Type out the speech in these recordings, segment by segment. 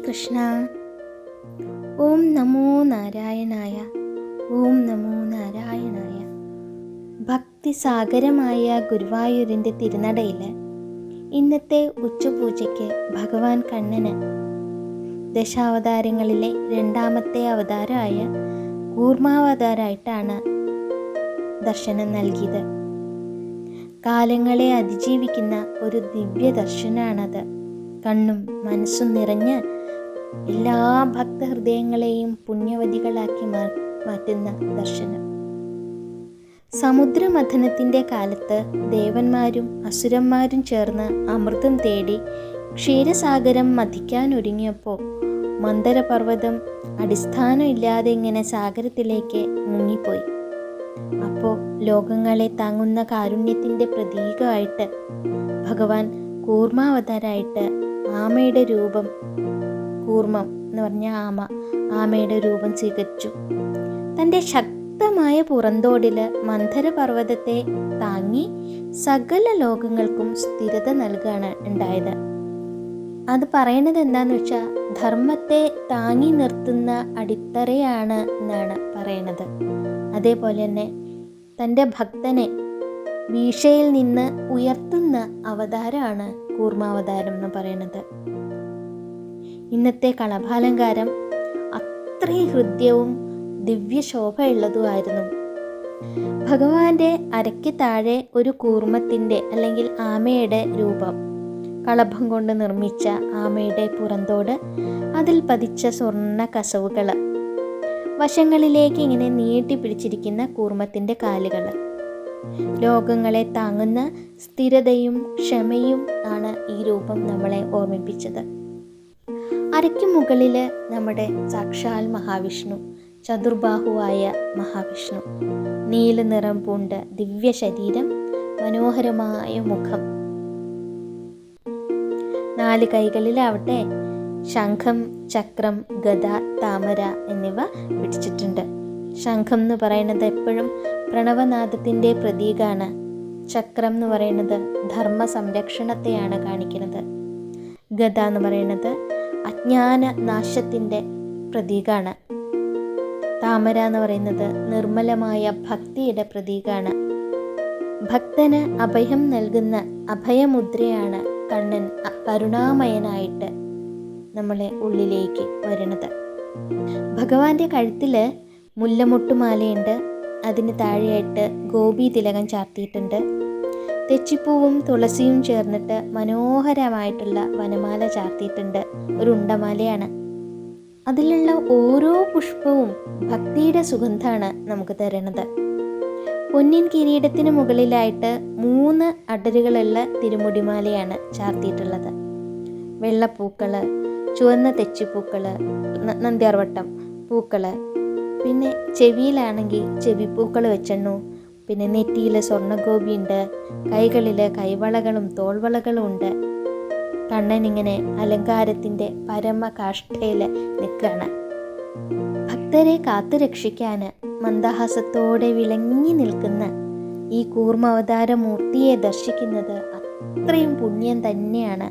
കൃഷ്ണ. ഓം നമോ നാരായണായ. ഓം നമോ നാരായണായ. ഭക്തിസാഗരമായ ഗുരുവായൂരിൻ്റെ തിരുനടയിൽ ഇന്നത്തെ ഉച്ചപൂജയ്ക്ക് ഭഗവാൻ കണ്ണന് ദശാവതാരങ്ങളിലെ രണ്ടാമത്തെ അവതാരമായ കൂർമാവതാരമായിട്ടാണ് ദർശനം നൽകിയത്. കാലങ്ങളെ അതിജീവിക്കുന്ന ഒരു ദിവ്യ ദർശനമാണത്. കണ്ണും മനസ്സും നിറഞ്ഞ് എല്ലാ ഭക്തഹൃദയങ്ങളെയും പുണ്യവതികളാക്കി മാറ്റുന്ന ദർശനം. സമുദ്രമഥനത്തിൻ്റെ കാലത്ത് ദേവന്മാരും അസുരന്മാരും ചേർന്ന് അമൃതം തേടി ക്ഷീരസാഗരം മഥിക്കാനൊരുങ്ങിയപ്പോൾ മന്ദരപർവ്വതം അടിസ്ഥാനമില്ലാതെ ഇങ്ങനെ സാഗരത്തിലേക്ക് മുങ്ങിപ്പോയി. അപ്പോൾ ലോകങ്ങളെ താങ്ങുന്ന കാരുണ്യത്തിൻ്റെ പ്രതീകമായിട്ട് ഭഗവാൻ കൂർമാവതാരായിട്ട് ആമയുടെ രൂപം, കൂർമ്മം എന്ന് പറഞ്ഞ ആമയുടെ രൂപം സ്വീകരിച്ചു. തൻ്റെ ശക്തമായ പുറന്തോടിൽ മന്ദരപർവ്വതത്തെ താങ്ങി സകല ലോകങ്ങൾക്കും സ്ഥിരത നൽകുകയാണ് ഉണ്ടായത്. അത് പറയണത് എന്താന്ന് വെച്ചാൽ ധർമ്മത്തെ താങ്ങി നിർത്തുന്ന അടിത്തറയാണ് എന്നാണ് പറയണത്. അതേപോലെ തന്നെ തൻ്റെ ഭക്തനെ വീഴ്ചയിൽ നിന്ന് ഉയർത്തുന്ന അവതാരമാണ് കൂർമാവതാരം എന്ന് പറയുന്നത്. ഇന്നത്തെ കളഭാലങ്കാരം അത്രയും ഹൃദ്യവും ദിവ്യശോഭയുള്ളതുമായിരുന്നു. ഭഗവാന്റെ അരയ്ക്ക് താഴെ ഒരു കൂർമ്മത്തിൻ്റെ അല്ലെങ്കിൽ ആമയുടെ രൂപം, കളഭം കൊണ്ട് നിർമ്മിച്ച ആമയുടെ പുറന്തോട്, അതിൽ പതിച്ച സ്വർണ്ണ കസവുകൾ, വശങ്ങളിലേക്ക് ഇങ്ങനെ നീട്ടിപ്പിടിച്ചിരിക്കുന്ന കൂർമ്മത്തിൻ്റെ കാലുകൾ, ലോകങ്ങളെ താങ്ങുന്ന സ്ഥിരതയും ക്ഷമയും ആണ് ഈ രൂപം നമ്മളെ ഓർമ്മിപ്പിച്ചത്. അരയ്ക്ക് മുകളിൽ നമ്മുടെ സാക്ഷാൽ മഹാവിഷ്ണു, ചതുർബാഹുവായ മഹാവിഷ്ണു, നീല നിറം പൂണ്ട ദിവ്യ ശരീരം, മനോഹരമായ മുഖം, 4 കൈകളിലാവട്ടെ ശംഖം, ചക്രം, ഗദ, താമര എന്നിവ പിടിച്ചിട്ടുണ്ട്. ശംഖം എന്ന് പറയുന്നത് എപ്പോഴും പ്രണവനാദത്തിൻ്റെ പ്രതീകമാണ്. ചക്രം എന്ന് പറയുന്നത് ധർമ്മ സംരക്ഷണത്തെയാണ് കാണിക്കുന്നത്. ഗദ എന്ന് പറയുന്നത് അജ്ഞാന നാശത്തിൻ്റെ പ്രതീകമാണ്. താമര എന്ന് പറയുന്നത് നിർമ്മലമായ ഭക്തിയുടെ പ്രതീകമാണ്. ഭക്തന് അഭയം നൽകുന്ന അഭയമുദ്രയാണ് കണ്ണൻ കരുണാമയനായിട്ട് നമ്മളെ ഉള്ളിലേക്ക് വരുന്നത്. ഭഗവാന്റെ കഴുത്തിൽ മുല്ലമൊട്ടുമാലയുണ്ട്. അതിന് താഴെയായിട്ട് ഗോപി തിലകം ചാർത്തിയിട്ടുണ്ട്. തെച്ചിപ്പൂവും തുളസിയും ചേർന്നിട്ട് മനോഹരമായിട്ടുള്ള വനമാല ചാർത്തിയിട്ടുണ്ട്. ഒരു ഉണ്ടമാലയാണ്. അതിലുള്ള ഓരോ പുഷ്പവും ഭക്തിയുടെ സുഗന്ധമാണ് നമുക്ക് തരുന്നത്. പൊന്നിൻ കിരീടത്തിന് മുകളിലായിട്ട് 3 അടരുകളുള്ള തിരുമുടിമാലയാണ് ചാർത്തിയിട്ടുള്ളത്. വെള്ളപ്പൂക്കൾ, ചുവന്ന തെച്ചിപ്പൂക്കൾ, നന്ദ്യാർവട്ടം പൂക്കൾ, പിന്നെ ചെവിയിലാണെങ്കിൽ ചെവിപ്പൂക്കൾ വെച്ചെണ്ണു, പിന്നെ നെറ്റിയിൽ സ്വർണ്ണഗോപിയുണ്ട്, കൈകളിൽ കൈവളകളും തോൾവളകളും ഉണ്ട്. കണ്ണനിങ്ങനെ അലങ്കാരത്തിൻ്റെ പരമകാഷ്ഠയിൽ നിൽക്കുകയാണ്. ഭക്തരെ കാത്തു രക്ഷിക്കാൻ മന്ദഹാസത്തോടെ വിളങ്ങി നിൽക്കുന്ന ഈ കൂർമാവതാര മൂർത്തിയെ ദർശിക്കുന്നത് അത്രയും പുണ്യം തന്നെയാണ്.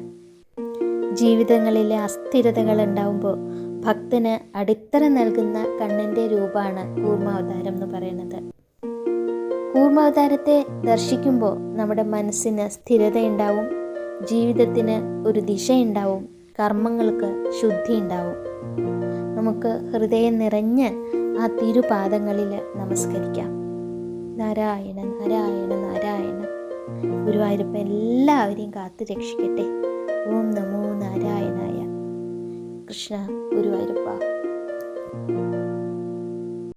ജീവിതങ്ങളിലെ അസ്ഥിരതകൾ ഉണ്ടാവുമ്പോൾ ഭക്തന് അടിത്തറ നൽകുന്ന കണ്ണൻ്റെ രൂപമാണ് കൂർമാവതാരം എന്ന് പറയുന്നത്. കൂർമാവതാരത്തെ ദർശിക്കുമ്പോൾ നമ്മുടെ മനസ്സിന് സ്ഥിരതയുണ്ടാവും, ജീവിതത്തിന് ഒരു ദിശയുണ്ടാവും, കർമ്മങ്ങൾക്ക് ശുദ്ധി ഉണ്ടാവും. നമുക്ക് ഹൃദയം നിറഞ്ഞ് ആ തിരുപാദങ്ങളിൽ നമസ്കരിക്കാം. നാരായണ നാരായണ നാരായണ. ഗുരുവായൂരപ്പ എല്ലാവരെയും കാത്തു രക്ഷിക്കട്ടെ. ഓം നമോ നാരായണായ. കൃഷ്ണ ഗുരുവായൂരപ്പ.